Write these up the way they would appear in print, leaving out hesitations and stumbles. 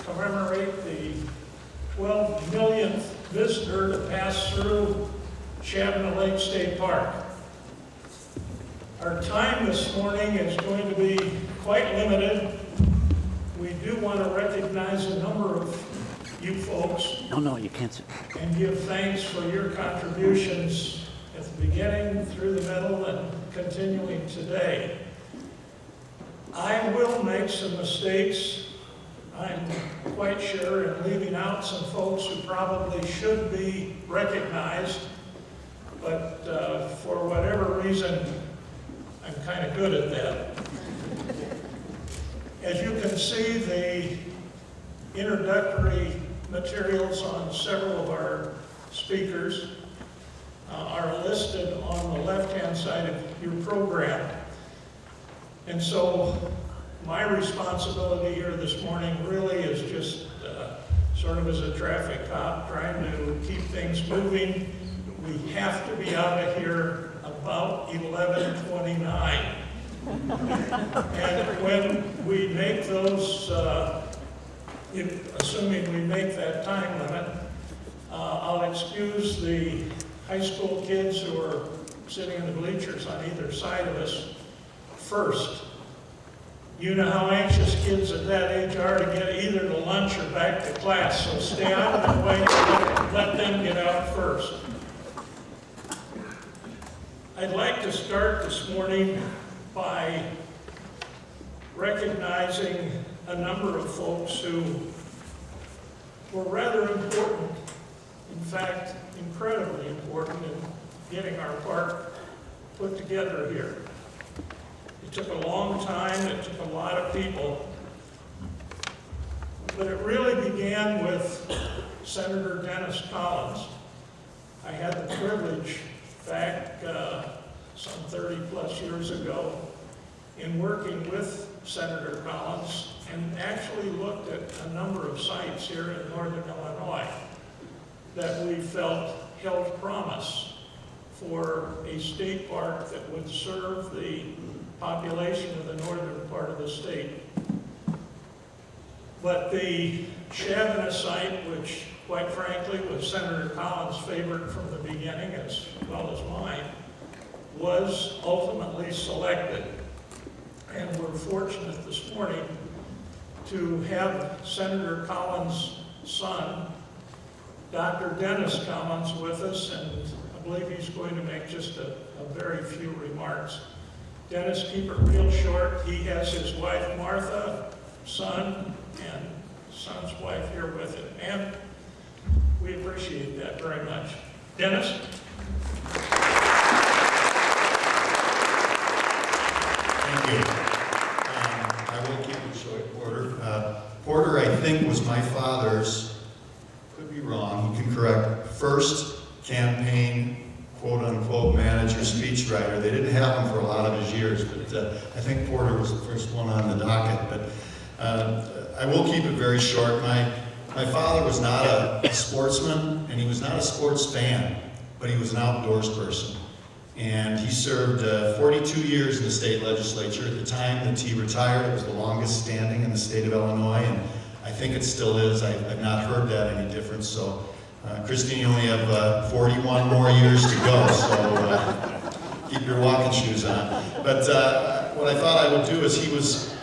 commemorate the 12 millionth visitor to pass through Shabbona Lake State Park. Our time this morning is going to be quite limited. We do want to recognize a number of you folks. No, you can't sit. And give thanks for your contributions at the beginning, through the middle, and continuing today. I will make some mistakes, I'm quite sure, in leaving out some folks who probably should be recognized, but for whatever reason, I'm kind of good at that. As you can see, the introductory materials on several of our speakers are listed on the left-hand side of your program. And so my responsibility here this morning really is just sort of as a traffic cop, trying to keep things moving. We have to be out of here about 11:29. And when we make those, assuming we make that time limit, I'll excuse the high school kids who are sitting in the bleachers on either side of us first. You know how anxious kids at that age are to get either to lunch or back to class, so stay out of the way and let them get out first. I'd like to start this morning by recognizing a number of folks who were rather important, in fact, incredibly important in getting our park put together here. It took a long time, it took a lot of people, but it really began with Senator Dennis Collins. I had the privilege back some 30 plus years ago in working with Senator Collins and actually looked at a number of sites here in northern Illinois that we felt held promise for a state park that would serve the population of the northern part of the state. But the Shabbona site, which quite frankly was Senator Collins' favorite from the beginning as well as mine, was ultimately selected. And we're fortunate this morning to have Senator Collins' son, Dr. Dennis Collins, with us, and I believe he's going to make just a very few remarks. Dennis, keep it real short. He has his wife Martha, son, and son's wife here with him. And we appreciate that very much. Dennis? Thank you. I will keep it short, Porter. Porter, I think, was my father's, could be wrong, he can correct, first campaign quote-unquote manager, speechwriter. They didn't have him for a lot of his years, but I think Porter was the first one on the docket. But I will keep it very short. My father was not a sportsman, and he was not a sports fan, but he was an outdoors person. And he served 42 years in the state legislature. At the time that he retired, it was the longest standing in the state of Illinois, and I think it still is. I've not heard that any difference. So, Christine, you only have 41 more years to go, so keep your walking shoes on. But what I thought I would do is he was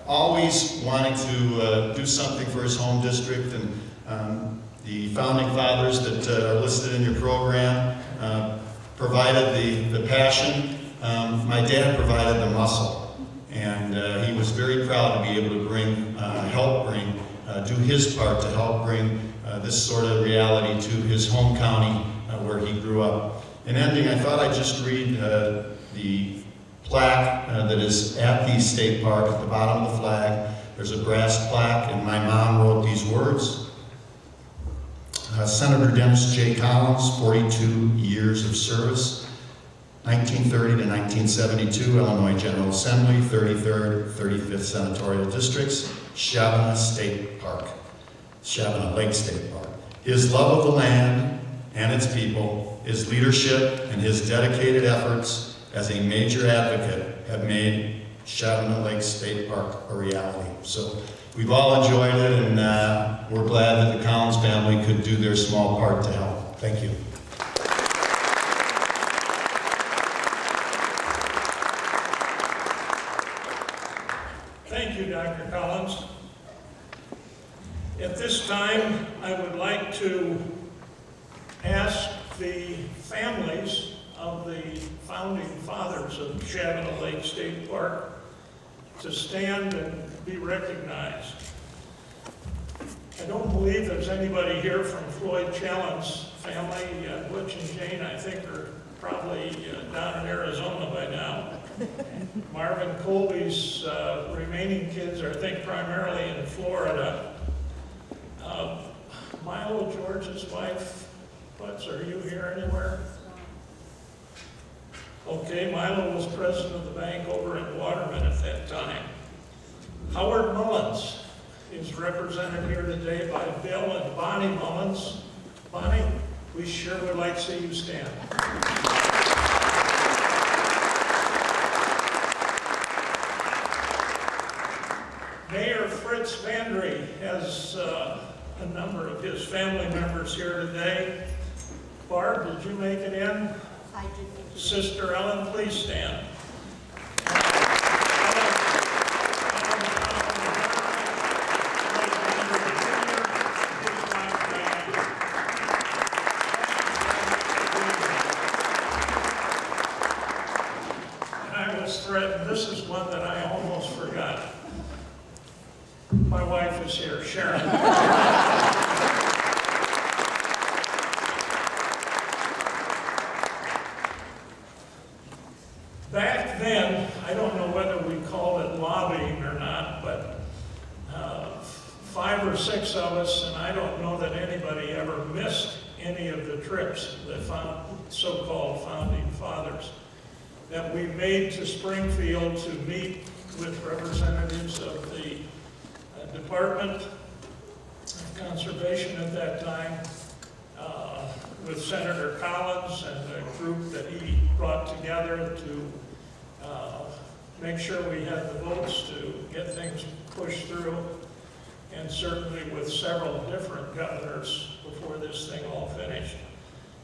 always wanting to do something for his home district, and the founding fathers that are listed in your program provided the passion. My dad provided the muscle, and he was very proud to be able to do his part to help bring this sort of reality to his home county where he grew up. In ending, I thought I'd just read the plaque that is at the state park at the bottom of the flag. There's a brass plaque, and my mom wrote these words. Senator Dennis J. Collins, 42 years of service, 1930 to 1972, Illinois General Assembly, 33rd, 35th Senatorial Districts, Shabbona State Park, Shabbona Lake State Park. His love of the land and its people, his leadership, and his dedicated efforts as a major advocate have made Shabbona Lake State Park a reality. So we've all enjoyed it, and we're glad that the Collins family could do their small part to help. Thank you. Thank you, Dr. Collins. At this time, I would like to ask the families of the founding fathers of Shabbona Lake State Park to stand and be recognized. I don't believe there's anybody here from Floyd Challen's family. Butch and Jane, I think, are probably down in Arizona by now. Marvin Colby's remaining kids are, I think, primarily in Florida. Milo George's wife, Butch, are you here anywhere? Okay, Milo was president of the bank over in Waterman at that time. Howard Mullins is represented here today by Bill and Bonnie Mullins. Bonnie, we sure would like to see you stand. Mayor Fritz Vandry has a number of his family members here today. Barb, did you make it in? I did. Sister Ellen, please stand. And I was threatened, this is one that I almost forgot. My wife is here, Sharon. Back then, I don't know whether we called it lobbying or not, but 5 or 6 of us, and I don't know that anybody ever missed any of the trips, the so-called founding fathers, that we made to Springfield to meet with representatives of the Department of Conservation at that time, with Senator Collins and the group that he brought together to make sure we had the votes to get things pushed through, and certainly with several different governors before this thing all finished.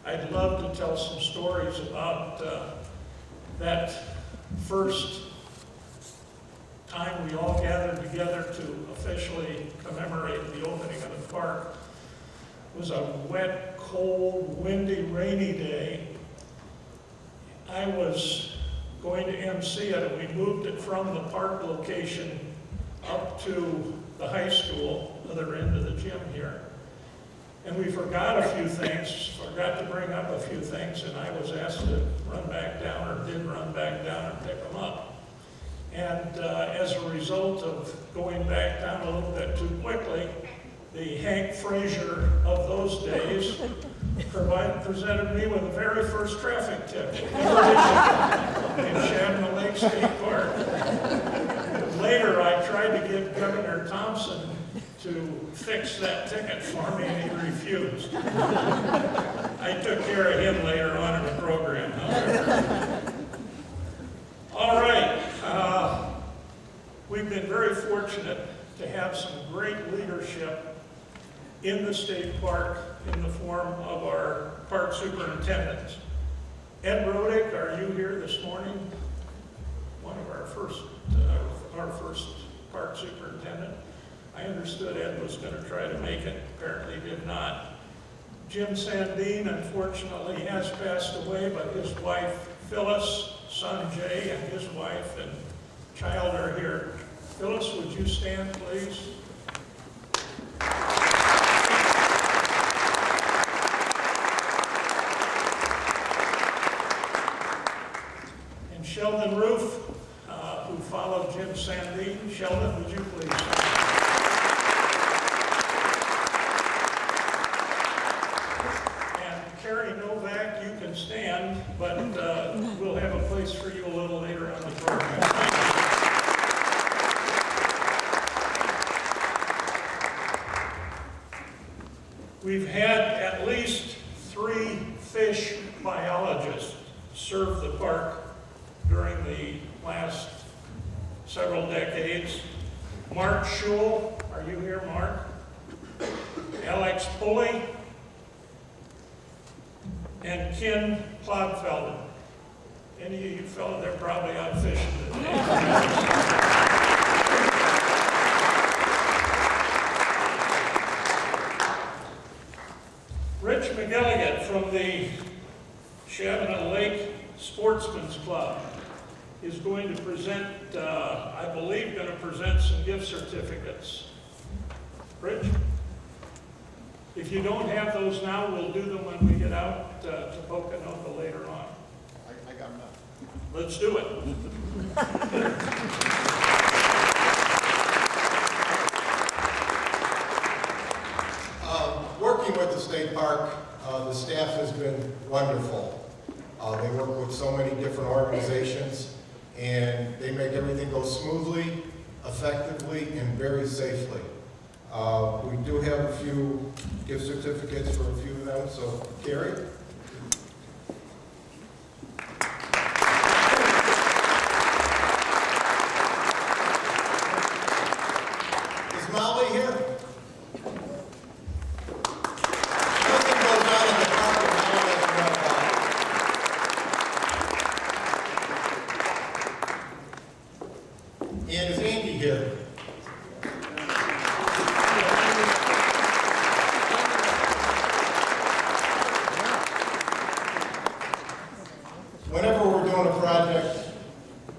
I'd love to tell some stories about that first time we all gathered together to officially commemorate the opening of the park. It was a wet, cold, windy, rainy day. I was going to MC it, and we moved it from the park location up to the high school, other end of the gym here. And we forgot a few things, forgot to bring up a few things, and I was asked to run back down, or did run back down and pick them up. And as a result of going back down a little bit too quickly, the Hank Frazier of those days presented me with the very first traffic ticket in Shabbona Lake State Park. Later, I tried to get Governor Thompson to fix that ticket for me, and he refused. I took care of him later on in the program, however. All right. We've been very fortunate to have some great leadership in the state park in the form of our park superintendents. Ed Rodick, are you here this morning? One of our first park superintendent. I understood Ed was going to try to make it, apparently did not. Jim Sandine, unfortunately, has passed away, but his wife, Phyllis, son Jay, and his wife and child are here. Phyllis, would you stand, please? And Sheldon Roof, who followed Jim Sandine. Sheldon, would you please stand? And Carrie Novak, you can stand, but we'll have a place for you a little later on the program. We've had at least 3 fish biologists serve the park during the last several decades. Mark Schul, are you here, Mark? Alex Pulley, and Ken Clodfelder. Any of you fellows, they're probably out fishing today. Rich McGilligan from the Shabbona Lake Sportsman's Club is going to present, I believe, going to present some gift certificates. Rich? If you don't have those now, we'll do them when we get out to Poconoka later on. I got enough. Let's do it. Working with the state park, the staff has been wonderful. They work with so many different organizations, and they make everything go smoothly, effectively, and very safely. We do have a few gift certificates for a few of them, so Carrie? Is Molly here? Nothing goes on in the park that Molly doesn't know about. And is Andy here? Whenever we're doing a project,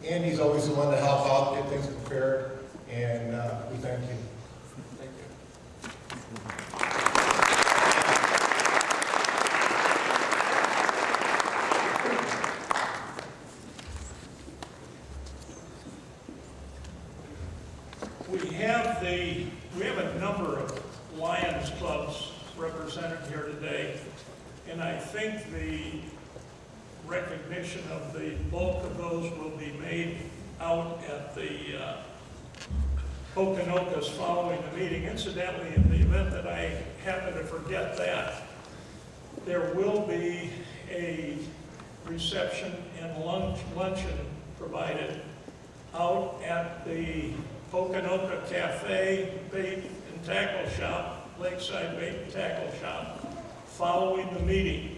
Andy's always the one to help out, get things prepared, and we thank you. Thank you. We have a number of Lions clubs represented here today, and I think the recognition of the bulk of those will be made out at the Poconokas following the meeting. Incidentally, in the event that I happen to forget that, there will be a reception and luncheon provided out at the Poconoka Cafe Bait and Tackle Shop, Lakeside Bait and Tackle Shop, following the meeting.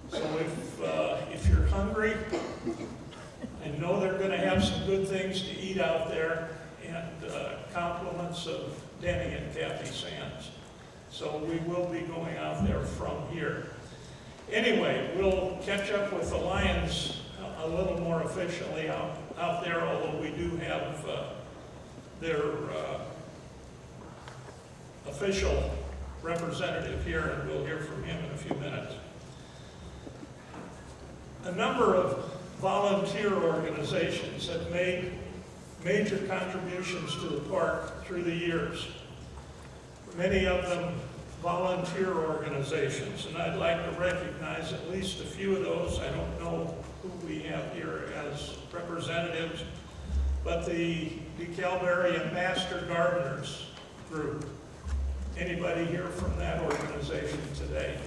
So if you're hungry, I know they're going to have some good things to eat out there, and compliments of Denny and Kathy Sands. So we will be going out there from here. Anyway, we'll catch up with the Lions a little more efficiently out there, although we do have their official representative here, and we'll hear from him in a few minutes. A number of volunteer organizations have made major contributions to the park through the years. Many of them volunteer organizations, and I'd like to recognize at least a few of those. I don't know who we have here as representatives, but the DeKalb and Master Gardeners group. Anybody here from that organization today?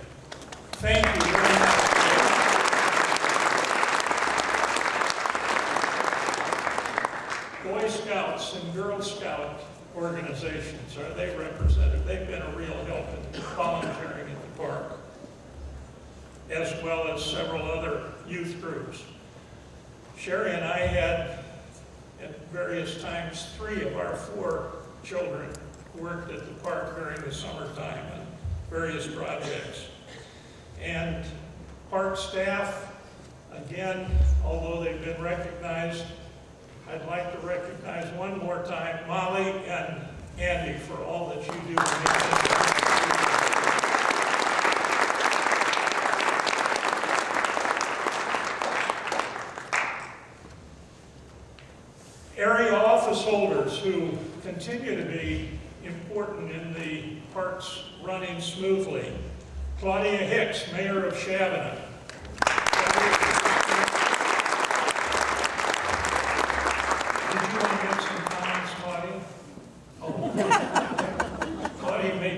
Thank you very much. Boy Scouts and Girl Scout organizations, are they represented? They've been a real help in volunteering at the park, as well as several other youth groups. Sherry and I had, at various times, 3 of our 4 children worked at the park during the summertime on various projects. And park staff, again, although they've been recognized, I'd like to recognize one more time Molly and Andy for all that you do to make this. Area office holders who continue to be important in the parks running smoothly. Claudia Hicks, Mayor of Shabbona.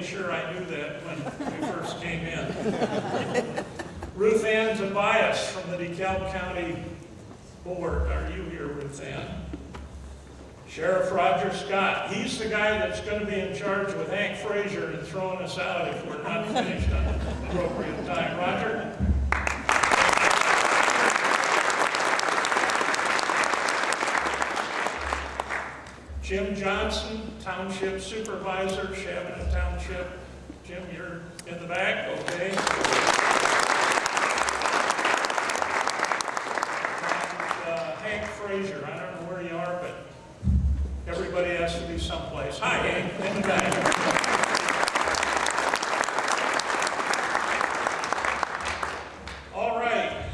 Sure I knew that when we first came in. Ruth Ann Tobias from the DeKalb County Board. Are you here, Ruth Ann? Sheriff Roger Scott. He's the guy that's going to be in charge with Hank Frazier and throwing us out if we're not finished on the appropriate time. Roger? Jim Johnson, Township Supervisor, Shabbona Township. Jim, you're in the back, okay. And Hank Frazier, I don't know where you are, but everybody has to be someplace. Hi, Hank, in the back. All right,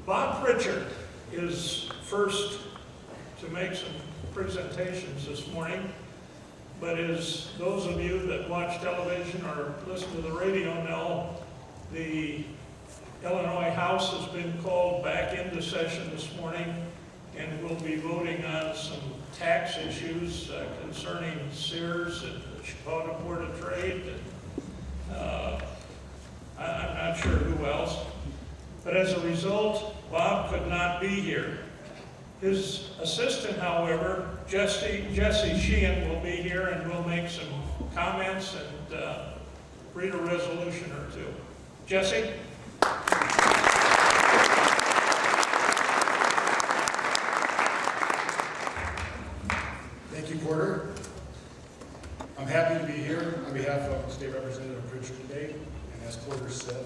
Bob Pritchard is first to make some presentations this morning, but as those of you that watch television or listen to the radio know, the Illinois House has been called back into session this morning, and we'll be voting on some tax issues concerning Sears and the Shabbona Board of Trade, and I'm not sure who else. But as a result, Bob could not be here. His assistant, however, Jesse Sheehan, will be here and will make some comments and read a resolution or two. Jesse? Thank you, Porter. I'm happy to be here on behalf of State Representative Pritchard today. And as Porter said,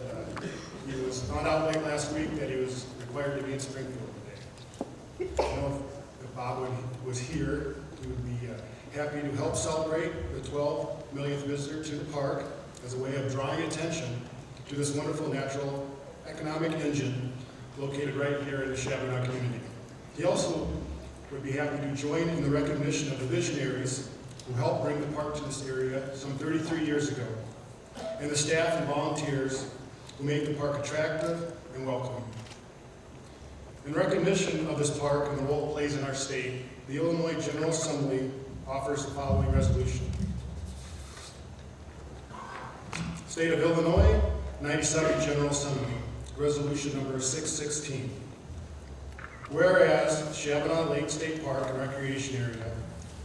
he was found out late last week that he was required to be in Springfield today. I don't know if Bob was here, he would be happy to help celebrate the 12 millionth visitor to the park as a way of drawing attention to this wonderful natural economic engine located right here in the Shabbona community. He also would be happy to join in the recognition of the visionaries who helped bring the park to this area some 33 years ago, and the staff and volunteers who made the park attractive and welcoming. In recognition of this park and the role it plays in our state, the Illinois General Assembly offers the following resolution. State of Illinois, 97 General Assembly, Resolution number 616. Whereas Shabbona Lake State Park and Recreation Area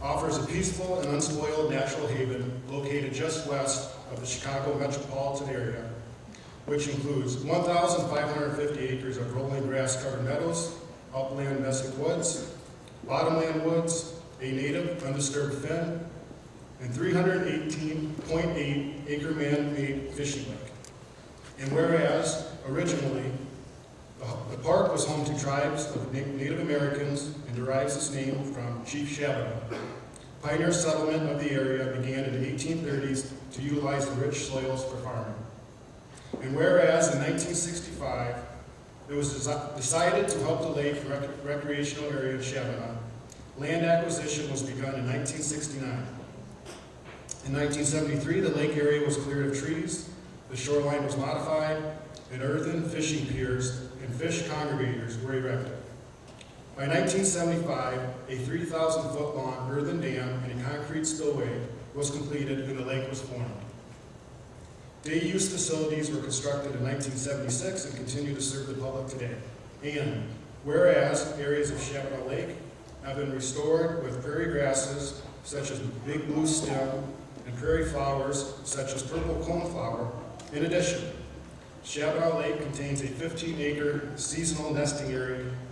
offers a peaceful and unspoiled natural haven located just west of the Chicago metropolitan area, which includes 1,550 acres of rolling grass-covered meadows, upland mesic woods, bottomland woods, a native undisturbed fen, and 318.8 acre man-made fishing lake. And whereas originally the park was home to tribes of Native Americans and derives its name from Chief Shabbona. Pioneer settlement of the area began in the 1830s to utilize the rich soils for farming. And whereas in 1965, it was decided to help the lake recreational area of Shabbona, land acquisition was begun in 1969. In 1973, the lake area was cleared of trees, the shoreline was modified, and earthen fishing piers and fish congregators were erected. By 1975, a 3,000-foot long earthen dam and a concrete spillway was completed and the lake was formed. Day-use facilities were constructed in 1976 and continue to serve the public today. And whereas areas of Shabbona Lake have been restored with prairie grasses such as big blue stem and prairie flowers such as purple coneflower. In addition, Shabbona Lake contains a 15-acre seasonal nesting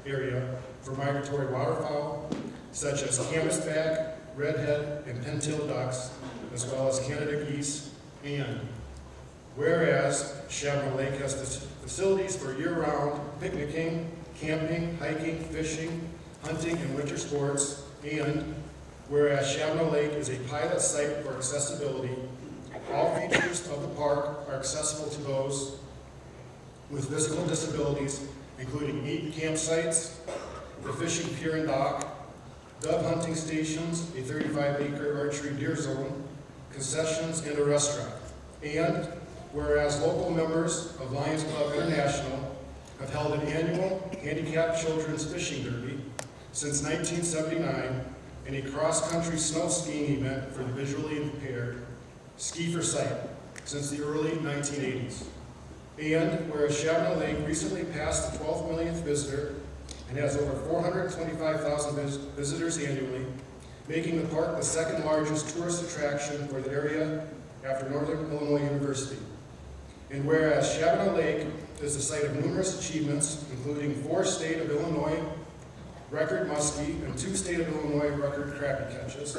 area for migratory waterfowl such as canvasback, redhead, and pintail ducks, as well as Canada geese. And whereas Shabbona Lake has facilities for year-round picnicking, camping, hiking, fishing, hunting, and winter sports. And whereas Shabbona Lake is a pilot site for accessibility, all features of the park are accessible to those with physical disabilities, including 8 campsites, the fishing pier and dock, dove hunting stations, a 35-acre archery deer zone, concessions, and a restaurant. And whereas local members of Lions Club International have held an annual handicapped children's fishing derby since 1979 and a cross-country snow skiing event for the visually impaired, Ski for Sight, since the early 1980s. And whereas Shabbona Lake recently passed the 12 millionth visitor and has over 425,000 visitors annually, making the park the second largest tourist attraction for the area after Northern Illinois University. And whereas Shabbona Lake is the site of numerous achievements, including 4 state of Illinois record muskie and 2 state of Illinois record crappie catches.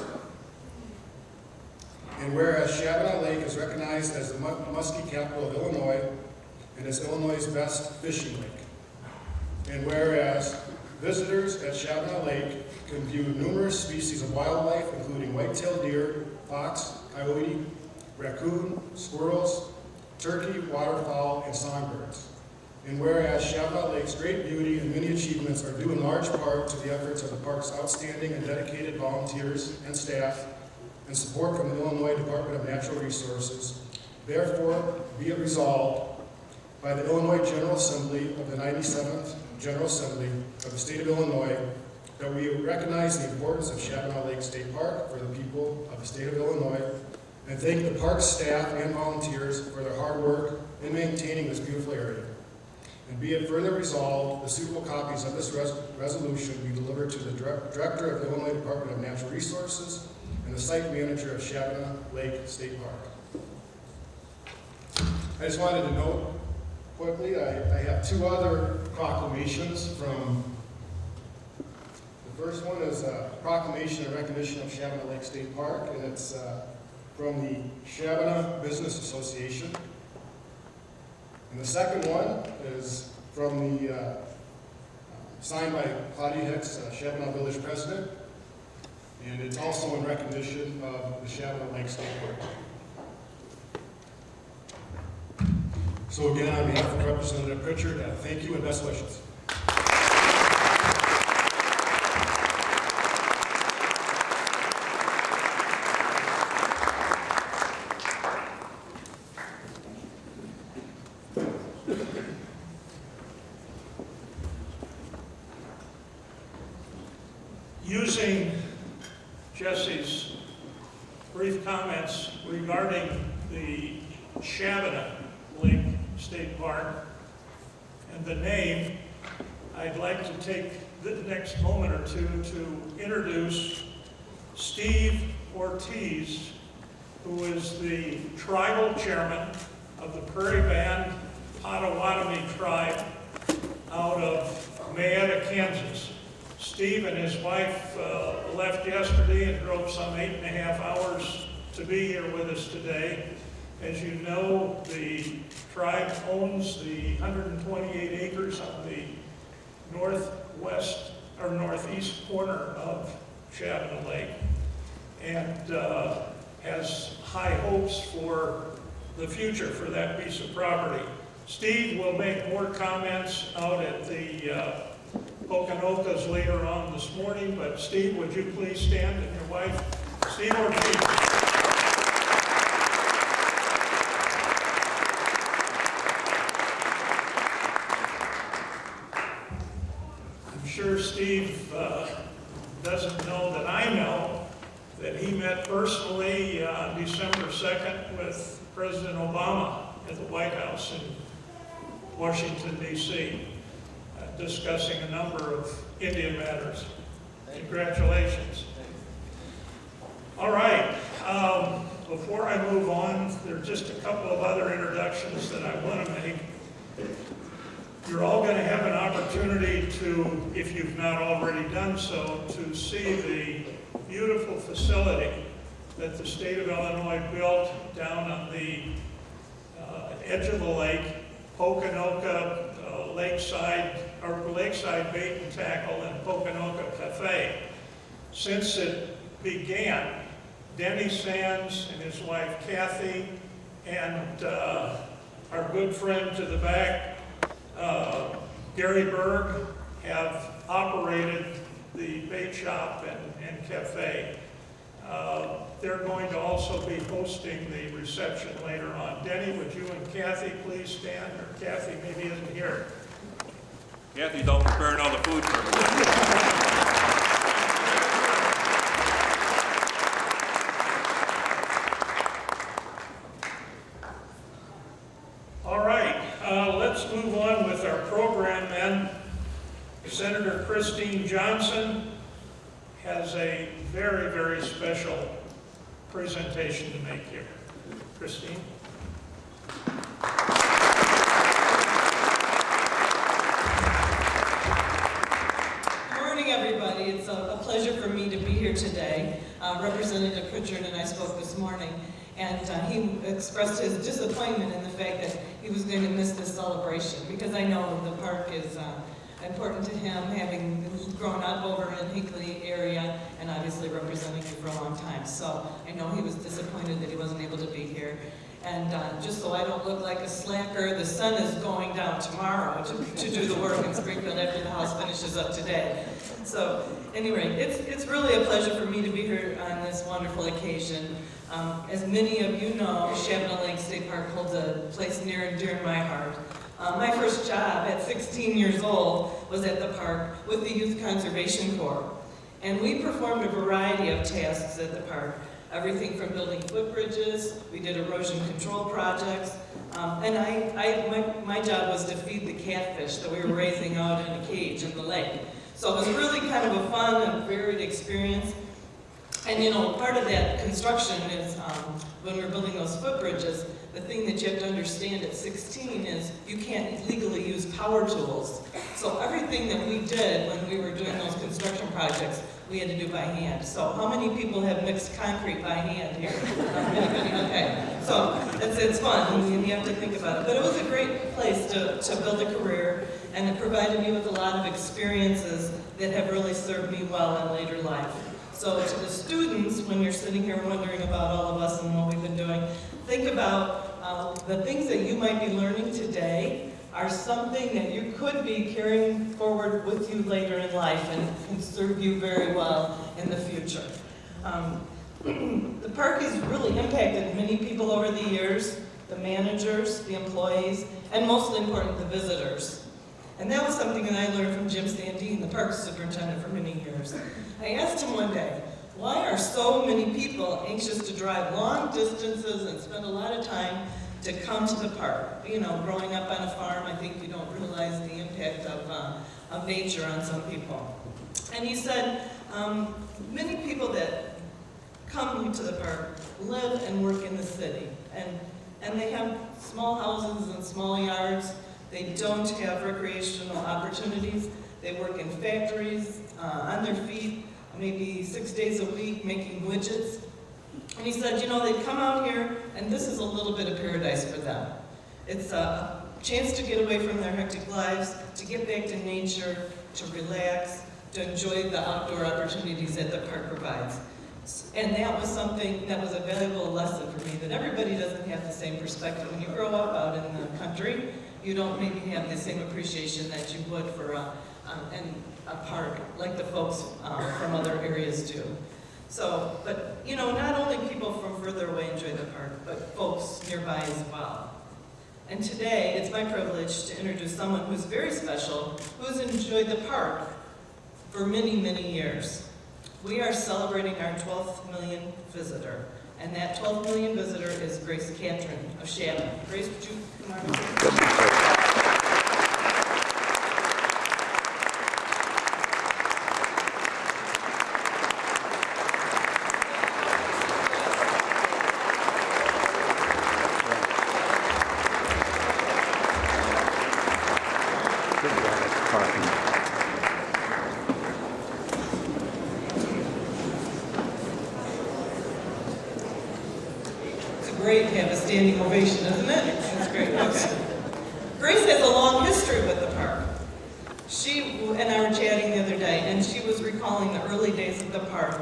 And whereas Shabbona Lake is recognized as the Muskie Capitol of Illinois and is Illinois' best fishing lake. And whereas visitors at Shabbona Lake can view numerous species of wildlife, including white-tailed deer, fox, coyote, raccoon, squirrels, turkey, waterfowl, and songbirds. And whereas Shabbona Lake's great beauty and many achievements are due in large part to the efforts of the park's outstanding and dedicated volunteers and staff, and support from the Illinois Department of Natural Resources, therefore be it resolved by the Illinois General Assembly of the 97th General Assembly of the State of Illinois that we recognize the importance of Shabbona Lake State Park for the people of the State of Illinois, and thank the park staff and volunteers for their hard work in maintaining this beautiful area. And be it further resolved, the suitable copies of this resolution be delivered to the Director of the Illinois Department of Natural Resources and the site manager of Shabbona Lake State Park. I just wanted to note quickly, I have 2 other proclamations from, the first one is a proclamation in recognition of Shabbona Lake State Park, and it's from the Shabbona Business Association. And the second one is from the, signed by Claudia Hicks, Shabbona Village President, and it's also in recognition of the Shabbona Lake State Park. So again, on behalf of Representative Pritchard, thank you and best wishes. Using Jesse's brief comments regarding the Shabbona Lake State Park and the name, I'd like to take the next moment or two to introduce Steve Ortiz, who is the tribal chairman of the Prairie Band Potawatomi tribe out of Mayetta, Kansas. Steve and his wife left yesterday and drove some 8.5 hours to be here with us today. As you know, the tribe owns the 128 acres on the northwest or northeast corner of Shabbona Lake, and has high hopes for the future for that piece of property. Steve will make more comments out at the Poconokas later on this morning, but Steve, would you please stand, and your wife, Steve Ortiz. I'm sure Steve doesn't know that I know that he met personally on December 2nd with President Obama at the White House in Washington, D.C., discussing a number of Indian matters. Congratulations. All right, before I move on, there are just a couple of other introductions that I want to make. You're all going to have an opportunity to, if you've not already done so, to see the beautiful facility that the state of Illinois built down on the edge of the lake, Poconoka Lakeside Bait and Tackle and Poconoka Cafe. Since it began, Denny Sands and his wife Kathy and our good friend to the back, Gary Berg, have operated the bait shop and cafe. They're going to also be hosting the reception later on. Denny, would you and Kathy please stand? Or Kathy maybe isn't here. Kathy's all preparing all the food for everybody. All right, let's move on with our program then. Senator Christine Johnson has a a very, very special presentation to make here. Christine? Good morning, everybody. It's a pleasure for me to be here today. Representative Pritchard and I spoke this morning, and he expressed his disappointment in the fact that he was going to miss this celebration, because I know the park is important to him, having grown up over in Hinckley area and obviously representing you for a long time. So I know he was disappointed that he wasn't able to be here. And just so I don't look like a slacker, the sun is going down tomorrow to do the work in Springfield after the house finishes up today. So anyway, it's really a pleasure for me to be here on this wonderful occasion. As many of you know, Shabbona Lake State Park holds a place near and dear in my heart. My first job at 16 years old was at the park with the Youth Conservation Corps. And we performed a variety of tasks at the park. Everything from building footbridges, we did erosion control projects, and my job was to feed the catfish that we were raising out in a cage in the lake. So it was really kind of a fun and varied experience. And you know, part of that construction is when we're building those footbridges, the thing that you have to understand at 16 is you can't legally use power tools. So everything that we did when we were doing those construction projects, we had to do by hand. So how many people have mixed concrete by hand here? Anybody? Okay. So it's fun, and you have to think about it. But it was a great place to build a career, and it provided me with a lot of experiences that have really served me well in later life. So to the students, when you're sitting here wondering about all of us and what we've been doing, think about the things that you might be learning today are something that you could be carrying forward with you later in life and can serve you very well in the future. The park has really impacted many people over the years, the managers, the employees, and most important, the visitors. And that was something that I learned from Jim Sandine, the park superintendent for many years. I asked him one day, why are so many people anxious to drive long distances and spend a lot of time to come to the park? You know, growing up on a farm, I think you don't realize the impact of nature on some people. And he said, many people that come to the park live and work in the city. And they have small houses and small yards. They don't have recreational opportunities. They work in factories, on their feet, maybe 6 days a week making widgets. And he said, you know, they come out here and this is a little bit of paradise for them. It's a chance to get away from their hectic lives, to get back to nature, to relax, to enjoy the outdoor opportunities that the park provides. And that was something that was a valuable lesson for me, that everybody doesn't have the same perspective. When you grow up out in the country, you don't maybe have the same appreciation that you would for a park like the folks from other areas do. So, but you know, not only people from further away enjoy the park, but folks nearby as well. And today, it's my privilege to introduce someone who's very special, who's enjoyed the park for many, many years. We are celebrating our 12th million visitor, and that 12th million visitor is Grace Catron of Shabbona. Grace, would you come on? Great to have a standing ovation, isn't it? That's great. Okay. Grace has a long history with the park. She and I were chatting the other day, and she was recalling the early days of the park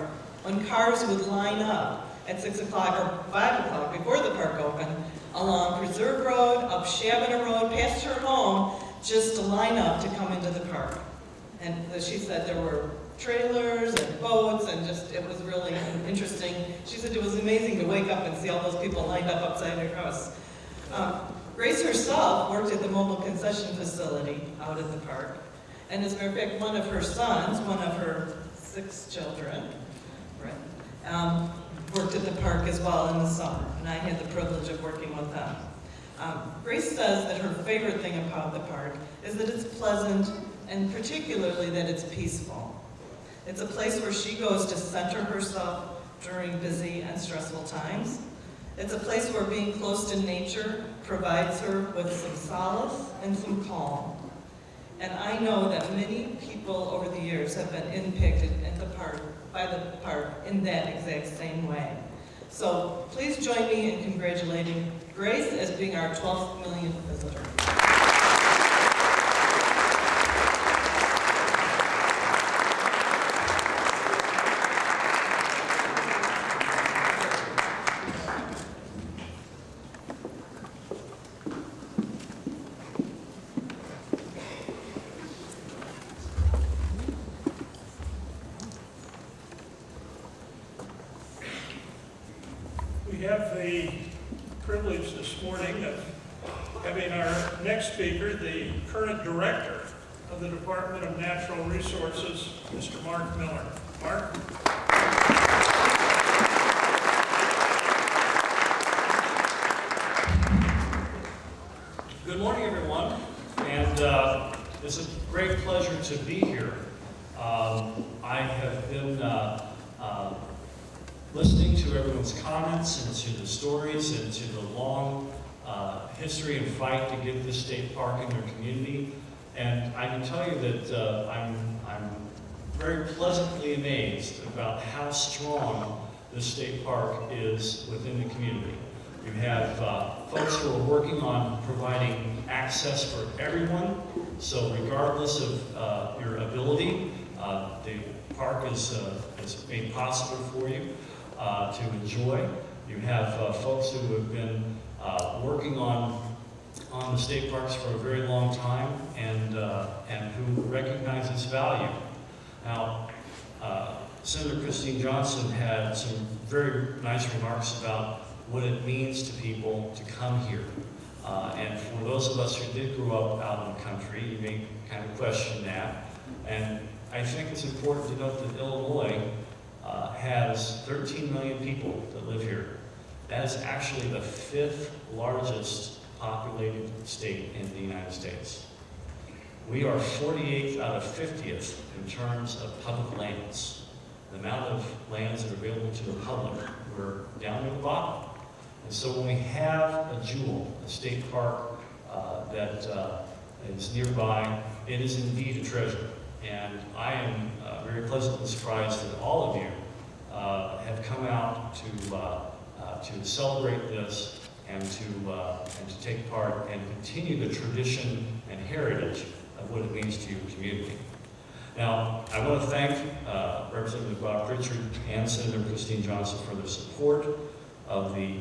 when cars would line up at 6 o'clock or 5 o'clock before the park opened along Preserve Road, up Shabbona Road, past her home, just to line up to come into the park. And she said there were trailers and boats, and just, it was really interesting. She said it was amazing to wake up and see all those people lined up outside her house. Grace herself worked at the mobile concession facility out at the park. And as a matter of fact, one of her sons, one of her 6 children, right, worked at the park as well in the summer. And I had the privilege of working with them. Grace says that her favorite thing about the park is that it's pleasant, and particularly that it's peaceful. It's a place where she goes to center herself during busy and stressful times. It's a place where being close to nature provides her with some solace and some calm. And I know that many people over the years have been impacted by the park in that exact same way. So please join me in congratulating Grace as being our 12th millionth visitor. We have the privilege this morning of having our next speaker, the current director of the Department of Natural Resources, Mr. Mark Miller. Mark? Good morning, everyone, and it's a great pleasure to be here. I have been listening to everyone's comments and to the stories and to the long history and fight to get this state park in their community. And I can tell you that I'm very pleasantly amazed about how strong this state park is within the community. You have folks who are working on providing access for everyone, so regardless of your ability, the park is made possible for you to enjoy. You have folks who have been working on the state parks for a very long time and who recognize its value. Now, Senator Christine Johnson had some very nice remarks about what it means to people to come here. And for those of us who did grow up out in the country, you may kind of question that. And I think it's important to note that Illinois has 13 million people that live here. That is actually the 5th largest populated state in the United States. We are 48th out of 50th in terms of public lands. The amount of lands that are available to the public, we're down at the bottom. And so when we have a jewel, a state park that is nearby, it is indeed a treasure. And I am very pleasantly surprised that all of you have come out to celebrate this and to take part and continue the tradition and heritage of what it means to your community. Now, I want to thank Representative Bob Pritchard and Senator Christine Johnson for their support of the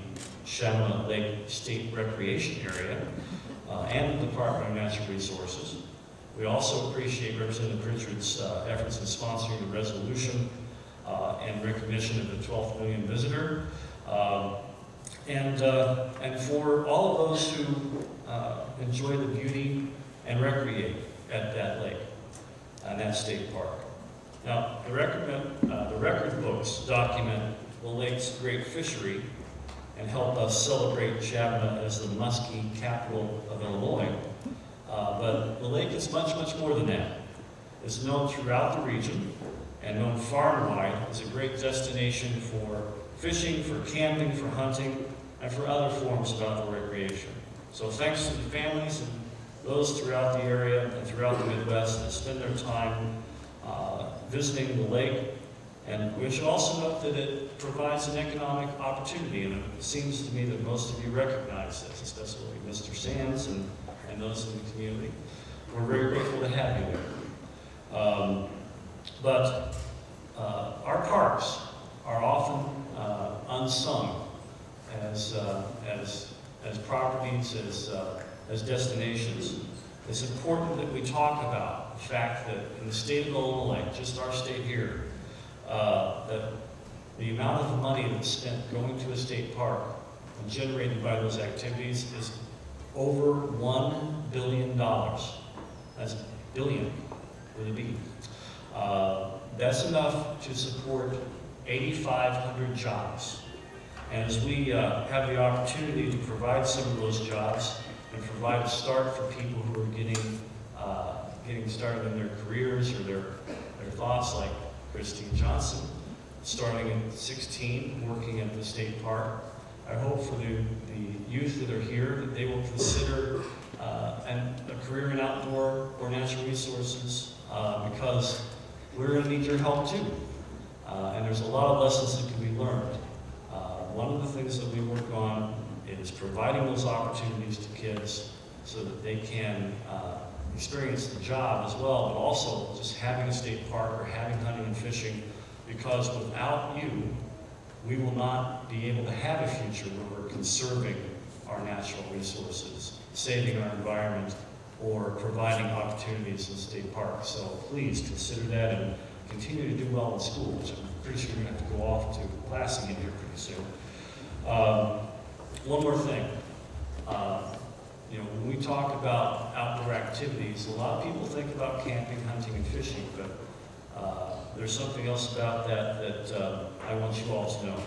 Shabbona Lake State Recreation Area and the Department of Natural Resources. We also appreciate Representative Pritchard's efforts in sponsoring the resolution and recognition of the 12th million visitor, and for all of those who enjoy the beauty and recreate at that lake and that state park. Now, the record books document the lake's great fishery and help us celebrate Shabbona as the Muskie Capitol of Illinois. But the lake is much, much more than that. It's known throughout the region and known far and wide as a great destination for fishing, for camping, for hunting, and for other forms of outdoor recreation. So thanks to the families and those throughout the area and throughout the Midwest that spend their time visiting the lake. And we should also note that it provides an economic opportunity, and it seems to me that most of you recognize this, especially Mr. Sands and those in the community. We're very grateful to have you there. But our parks are often unsung as properties, as destinations. It's important that we talk about the fact that in the state of Illinois, just our state here, that the amount of money that's spent going to a state park and generated by those activities is over $1 billion. That's billion with a B. That's enough to support 8,500 jobs. And as we have the opportunity to provide some of those jobs and provide a start for people who are getting started in their careers or their thoughts, like Christine Johnson, starting at 16, working at the state park. I hope for the youth that are here that they will consider a career in outdoor or natural resources because we're going to need your help too. And there's a lot of lessons that can be learned. One of the things that we work on is providing those opportunities to kids so that they can experience the job as well, but also just having a state park or having hunting and fishing, because without you, we will not be able to have a future where we're conserving our natural resources, saving our environment, or providing opportunities in state parks. So please consider that and continue to do well in school, which I'm pretty sure you're going to have to go off to class again here pretty soon. One more thing. When we talk about outdoor activities, a lot of people think about camping, hunting, and fishing, but there's something else about that I want you all to know.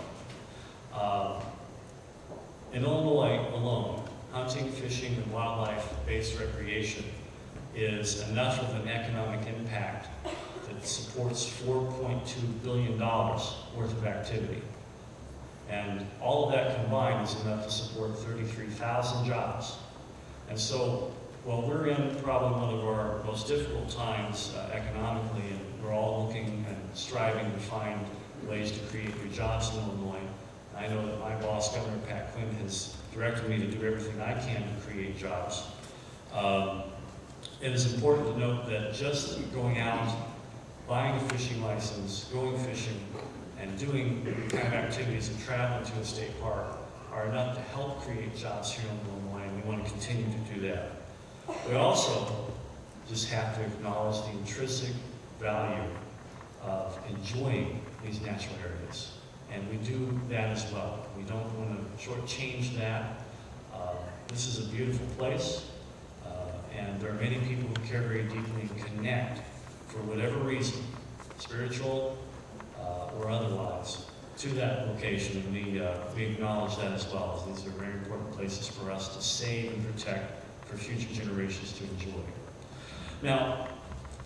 In Illinois alone, hunting, fishing, and wildlife-based recreation is enough of an economic impact that supports $4.2 billion worth of activity. And all of that combined is enough to support 33,000 jobs. And so, while we're in probably one of our most difficult times economically, and we're all looking and striving to find ways to create new jobs in Illinois, I know that my boss, Governor Pat Quinn, has directed me to do everything I can to create jobs. It is important to note that just going out, buying a fishing license, going fishing, and doing the kind of activities and traveling to a state park are enough to help create jobs here in Illinois, and we want to continue to do that. We also just have to acknowledge the intrinsic value of enjoying these natural areas, and we do that as well. We don't want to shortchange that. This is a beautiful place, and there are many people who care very deeply and connect for whatever reason, spiritual or otherwise, to that location, and we acknowledge that as well, as these are very important places for us to save and protect for future generations to enjoy. Now,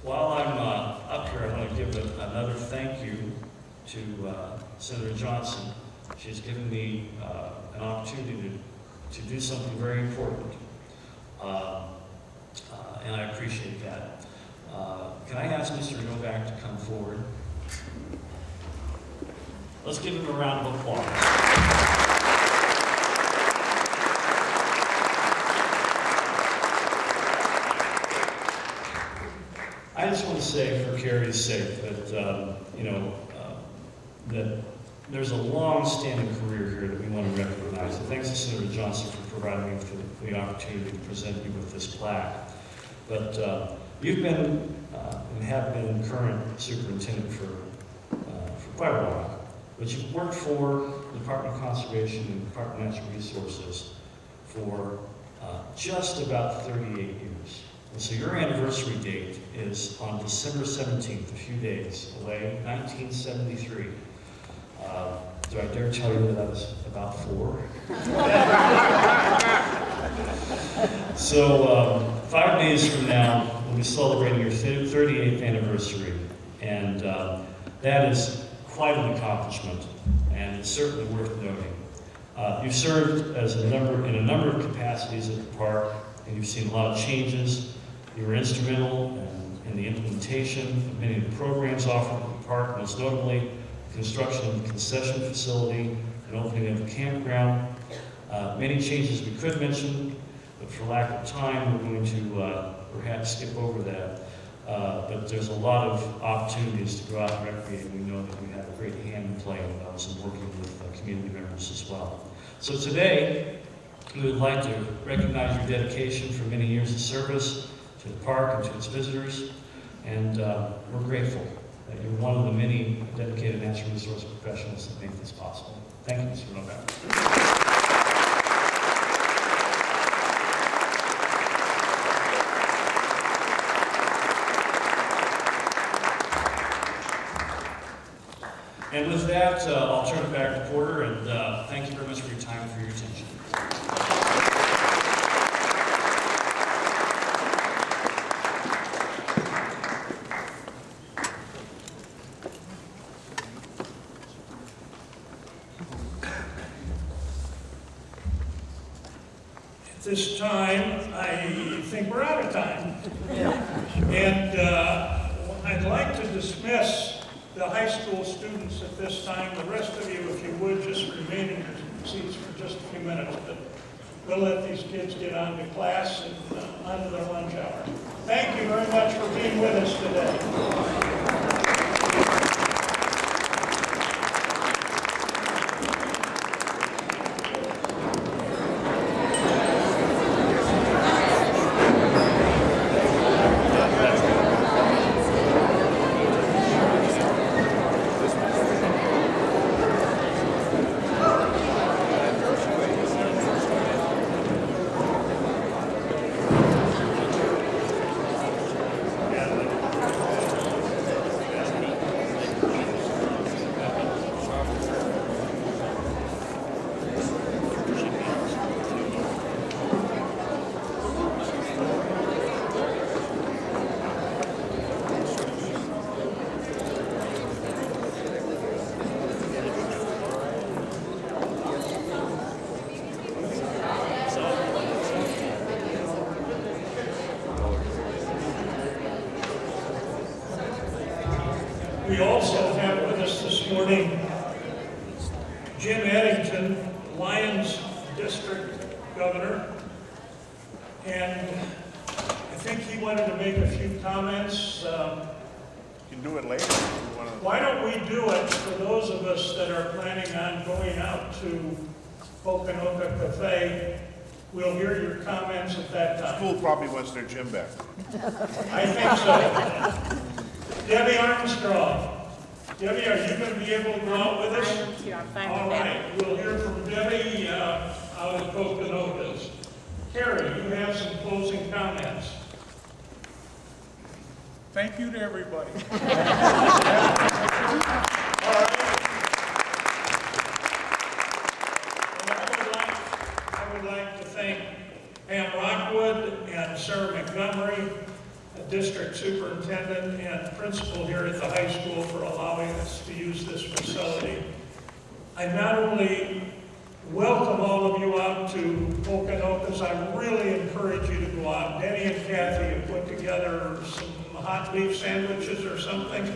while I'm up here, I want to give another thank you to Senator Johnson. She's given me an opportunity to do something very important, and I appreciate that. Can I ask Mr. Novak to come forward? Let's give him a round of applause. I just want to say, for Carrie's sake, that that there's a long-standing career here that we want to recognize. And thanks to Senator Johnson for providing me with the opportunity to present you with this plaque. But you've been and have been current superintendent for quite a while. But you've worked for the Department of Conservation and the Department of Natural Resources for just about 38 years. And so your anniversary date is on December 17th, a few days away, 1973. Do I dare tell you that I was about 4? So 5 days from now, we'll be celebrating your 38th anniversary. And that is quite an accomplishment, and it's certainly worth noting. You've served as in a number of capacities at the park, and you've seen a lot of changes. You were instrumental in the implementation of many of the programs offered at the park, most notably the construction of the concession facility and opening of the campground. Many changes we could mention, but for lack of time, we're going to perhaps skip over that. But there's a lot of opportunities to go out and recreate, and we know that we have a great hand in play in those and working with community members as well. So today, we would like to recognize your dedication for many years of service to the park and to its visitors, and we're grateful that you're one of the many dedicated natural resource professionals that make this possible. Thank you, Mr. Novak. And with that, I'll turn it back to Porter, and thank you very much for your time and for your attention. this time, I think we're out of time. And I'd like to dismiss the high school students at this time. The rest of you, if you would, just remain in your seats for just a few minutes. But we'll let these kids get on to class and on to their lunch hour. Thank you very much for being with us today. We also have with us this morning Jim Eddington, Lyons District Governor, and I think he wanted to make a few comments. You can do it later. Why don't we do it for those of us that are planning on going out to Okanoka Cafe? We'll hear your comments at that time. School probably wants their gym back. I think so. Debbie Armstrong. Debbie, are you going to be able to go out with us? I am too. I'm fine All with right, we'll hear from Debbie out of Okanokas. Carrie, you have some closing comments. Thank you to everybody. All right. Well, I would like to thank Pam Rockwood and Sarah Montgomery, District Superintendent and Principal here at the high school, for allowing us to use this facility. I not only welcome all of you out to Okanokas, I really encourage you to go out. Denny and Kathy have put together some hot beef sandwiches or something,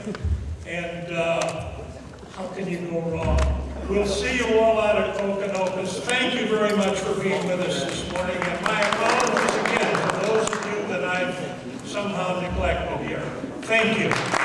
and how can you go wrong? We'll see you all out at Okanokas. Thank you very much for being with us this morning, and my apologies again for those of you that I've somehow neglected here. Thank you.